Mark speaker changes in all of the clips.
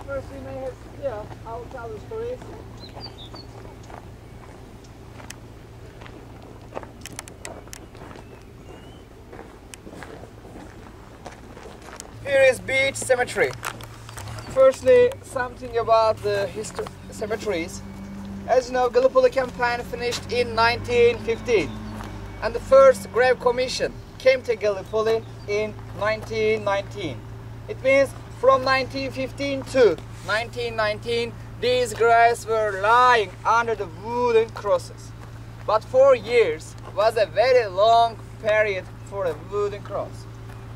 Speaker 1: First we may have, yeah, I'll tell the stories. Here is Beach Cemetery. Firstly, something about the cemeteries. As you know, Gallipoli campaign finished in 1915, and the first grave commission came to Gallipoli in 1919. It means from 1915 to 1919, these graves were lying under the wooden crosses. But 4 years was a very long period for a wooden cross.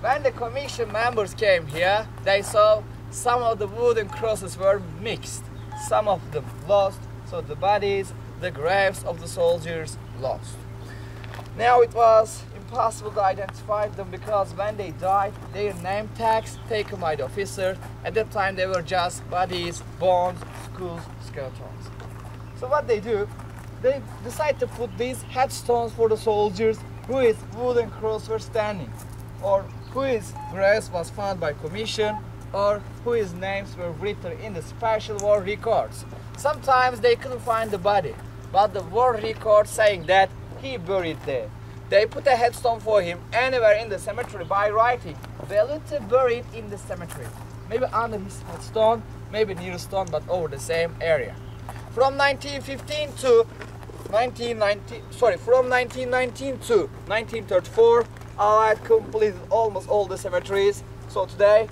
Speaker 1: When the commission members came here, they saw some of the wooden crosses were mixed, some of them lost, so the bodies, the graves of the soldiers lost. Now it was impossible to identify them because when they died, their name tags taken by the officer. At that time they were just bodies, bones, skulls, skeletons. So what they do, they decide to put these headstones for the soldiers whose wooden cross were standing, or whose graves was found by commission, or whose names were written in the special war records. Sometimes they couldn't find the body, but the war record saying that he buried there. They put a headstone for him anywhere in the cemetery by writing "Belute buried in the cemetery." Maybe under his headstone, maybe near a stone, but over the same area. From 1919 to 1934, Allied completed almost all the cemeteries. So today,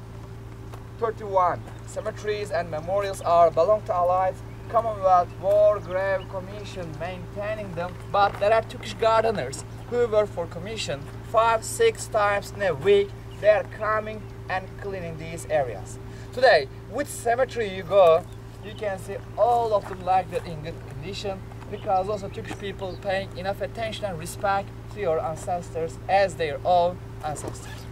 Speaker 1: 31 cemeteries and memorials belong to Allied. Commonwealth War Graves Commission maintaining them, but there are Turkish gardeners who work for Commission 5-6 times in a week. They are coming and cleaning these areas. Today, which cemetery you go, you can see all of them like that in good condition, because also Turkish people paying enough attention and respect to your ancestors as their own ancestors.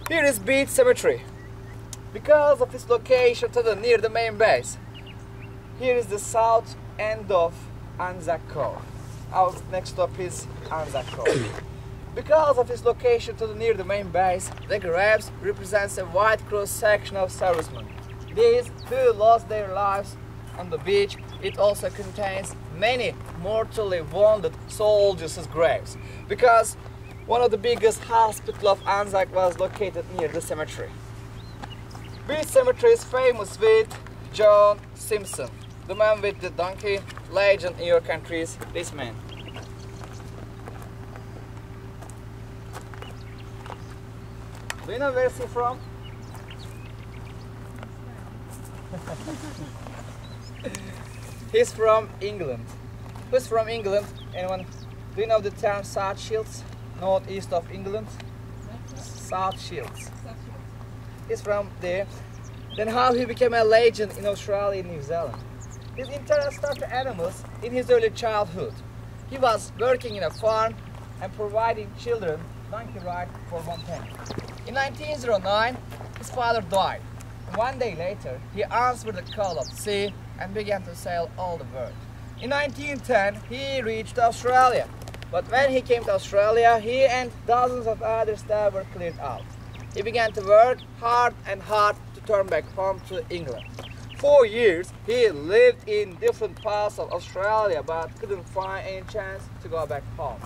Speaker 1: Here is Beach Cemetery. Because of its location near the main base, here is the south end of Anzac Cove. Our next stop is Anzac Cove. Because of its location near the main base, the graves represents a wide cross-section of servicemen. These who lost their lives on the beach. It also contains many mortally wounded soldiers' graves, because one of the biggest hospitals of Anzac was located near the cemetery. Beach Cemetery is famous with John Simpson, the man with the donkey, legend in your countries, this man. Do you know where is he from? He's from England. Who's from England? Anyone? Do you know the town South Shields, northeast of England? South Shields. He's from there. Then how he became a legend in Australia and New Zealand. His interest started animals in his early childhood. He was working in a farm and providing children donkey ride for 1 penny. In 1909, his father died. And 1 day later, he answered the call of the sea and began to sail all the world. In 1910, he reached Australia. But when he came to Australia, he and dozens of others there were cleared out. He began to work hard and hard to turn back home to England. 4 years, he lived in different parts of Australia, but couldn't find any chance to go back home.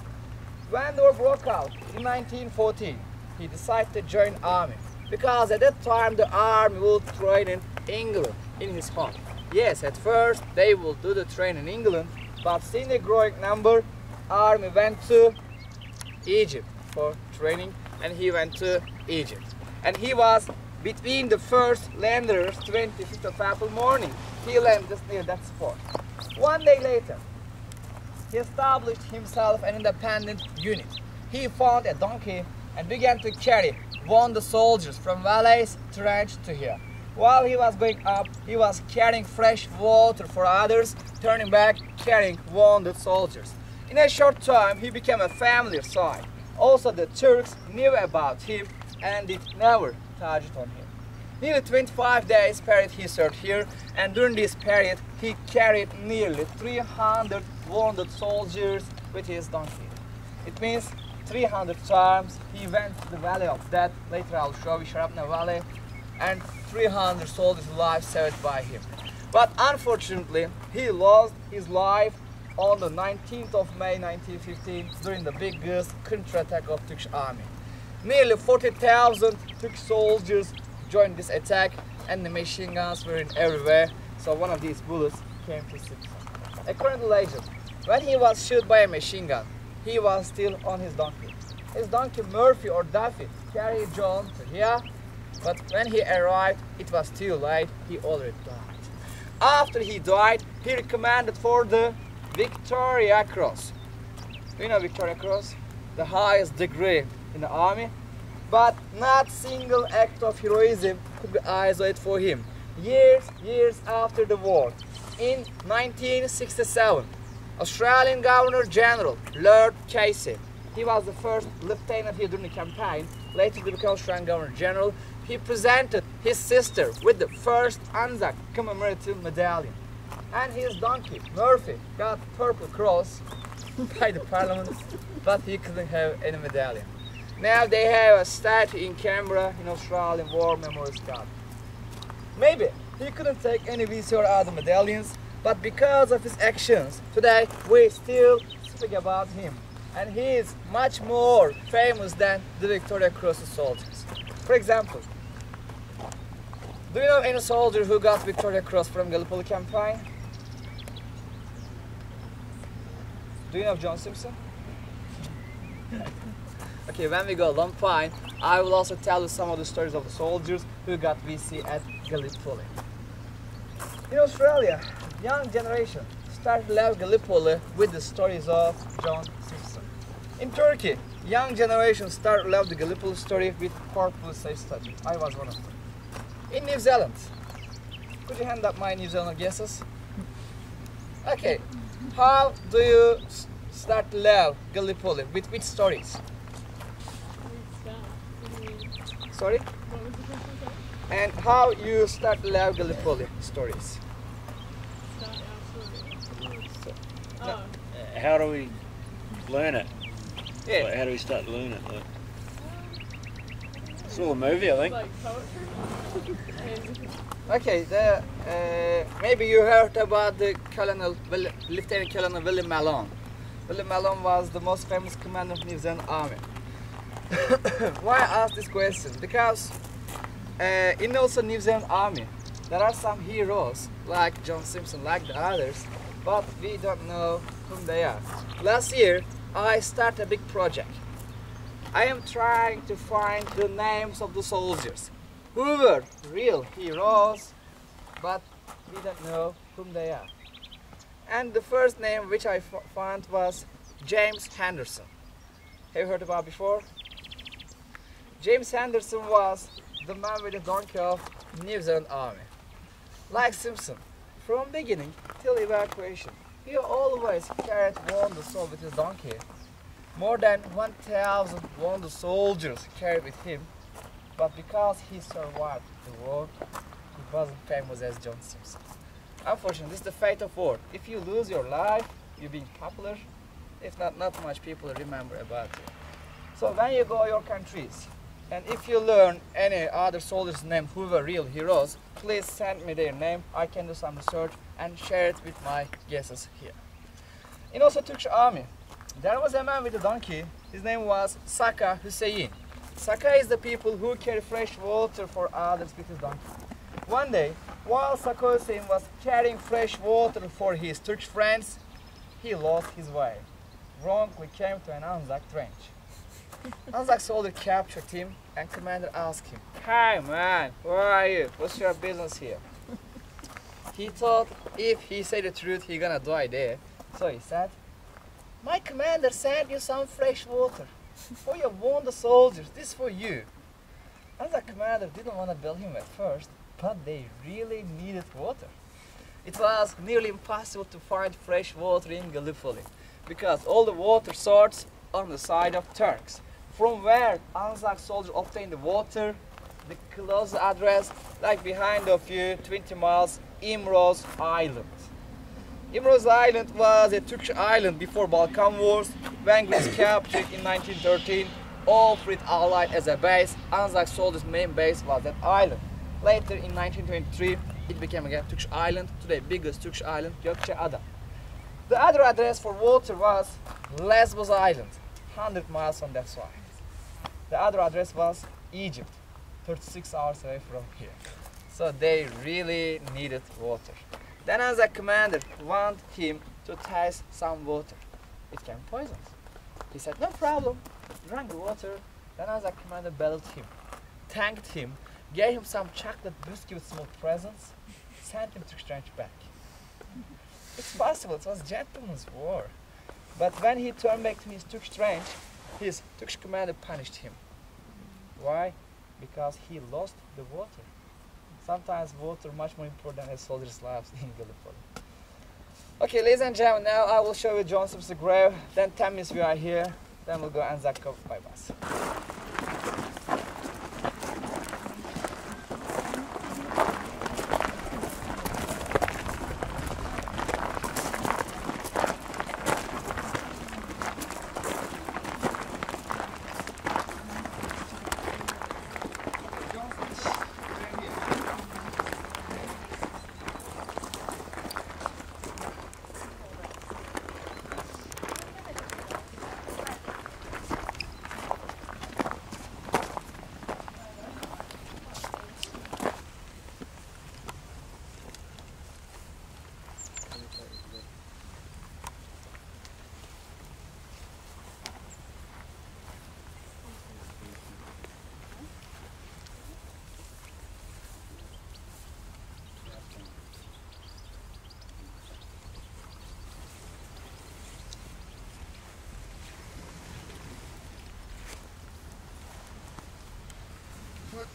Speaker 1: When the war broke out in 1914, he decided to join the army, because at that time the army would train in England, in his home. Yes, at first they would do the training in England, but seeing a growing number, army went to Egypt for training, and he went to Egypt. And he was between the first landers 25th of April morning. He landed near that spot. 1 day later, he established himself an independent unit. He found a donkey and began to carry wounded soldiers from valleys, trench to here. While he was going up, he was carrying fresh water for others, turning back, carrying wounded soldiers. In a short time, he became a family sight. Also, the Turks knew about him and it never touched on him. Nearly 25 days period he served here, and during this period, he carried nearly 300 wounded soldiers with his donkey. It means 300 times he went to the Valley of Death. Later I'll show you Sharapna Valley. and 300 soldiers' lives saved by him. But unfortunately, he lost his life on the 19th of May 1915 during the biggest counterattack of Turkish army. Nearly 40,000 Turkish soldiers joined this attack, and the machine guns were in everywhere, so one of these bullets came to Simpson. According to legend, when he was shot by a machine gun, he was still on his donkey. His donkey Murphy or Duffy carried John to here, but when he arrived, it was too late, he already died. After he died, he recommended for the Victoria Cross. Do you know Victoria Cross? The highest degree in the army, but not single act of heroism could be isolated for him. Years after the war, in 1967, Australian Governor General Lord Casey, he was the first lieutenant here during the campaign, later to become Australian Governor General, he presented his sister with the first Anzac commemorative medallion. And his donkey, Murphy, got Purple Cross by the Parliament, but he couldn't have any medallion. Now they have a statue in Canberra in Australian War Memorial Garden. Maybe he couldn't take any VC or other medallions, but because of his actions, today we still speak about him. And he is much more famous than the Victoria Cross soldiers. For example, do you know any soldier who got Victoria Cross from Gallipoli campaign? Do you know John Simpson? Okay, when we go along fine, I will also tell you some of the stories of the soldiers who got VC at Gallipoli. In Australia, young generation started to love Gallipoli with the stories of John Simpson. In Turkey, young generation started to love the Gallipoli story with Purple Safe Statue. I was one of them. In New Zealand, could you hand up my New Zealand guesses? Okay, how do you start to love Gallipoli? With which stories? Sorry? And how you start to love Gallipoli stories?
Speaker 2: No. How do we learn it?
Speaker 1: Yeah.
Speaker 2: Like, how do we start to learn it? Like, it's all a movie, I think.
Speaker 3: Like poetry?
Speaker 1: Okay, maybe you heard about the Lieutenant Colonel William Malone. William Malone was the most famous commander of New Zealand Army. Why I ask this question? Because in also New Zealand Army, there are some heroes like John Simpson, like the others, but we don't know whom they are. Last year, I started a big project. I am trying to find the names of the soldiers who were real heroes, but we don't know whom they are. And the first name which I found was James Henderson. Have you heard about before? James Henderson was the man with the donkey of New Zealand Army. Like Simpson, from beginning till evacuation, he always carried wounded soldiers with his donkey. More than 1,000 wounded soldiers carried with him, but because he survived the war, he wasn't famous as John Simpson. Unfortunately, this is the fate of war. If you lose your life, you're being popular. If not much people remember about you. So when you go your countries, and if you learn any other soldiers' name who were real heroes, please send me their name. I can do some research and share it with my guesses here. In also Turkish army, there was a man with a donkey. His name was Saka Hüseyin. Saka is the people who carry fresh water for others with his donkey. One day, while Saka Hüseyin was carrying fresh water for his Turkish friends, he lost his way. Wrongly came to an Anzac trench. Anzac soldier captured him and commander asked him, "Hey man, where are you? What's your business here?" He thought if he said the truth, he gonna die there. So he said, "My commander sent you some fresh water for your wounded soldiers. This for you." Anzac commander didn't want to believe him at first, but they really needed water. It was nearly impossible to find fresh water in Gallipoli because all the water sources on the side of Turks. From where Anzac soldiers obtained the water, the close address, like behind of you, 20 miles, Imroz Island. Imroz Island was a Turkish island before Balkan Wars. When Greece captured in 1913, all three allied as a base. Anzac soldiers' main base was that island. Later in 1923, it became again Turkish island, today biggest Turkish island, Gökçeada. The other address for water was Lesbos Island, 100 miles on that side. The other address was Egypt, 36 hours away from here. So they really needed water. Then Anzac commander wanted him to taste some water. It came poisonous. He said, no problem, drank the water. Then Anzac commander belted him, thanked him, gave him some chocolate biscuit with small presents, sent him to strange back. It's possible, it was gentleman's war. But when he turned back to his Turkish range, his Turkish commander punished him. Why? Because he lost the water. Sometimes water much more important than a soldier's lives in Gallipoli. Okay, ladies and gentlemen, now I will show you John Smith's grave. Then 10 minutes we are here. Then we'll go Anzac Cove by bus.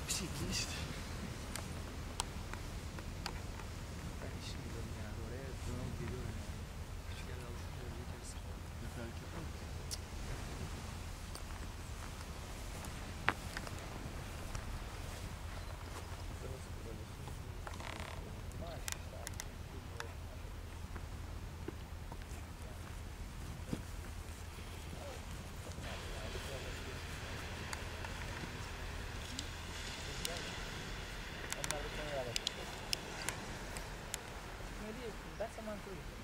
Speaker 1: Bir şekilde işte. Ben şimdi yani oraya drone geliyorum. Küçük yer alışınca bir keresi fark etmez mi? That's a month.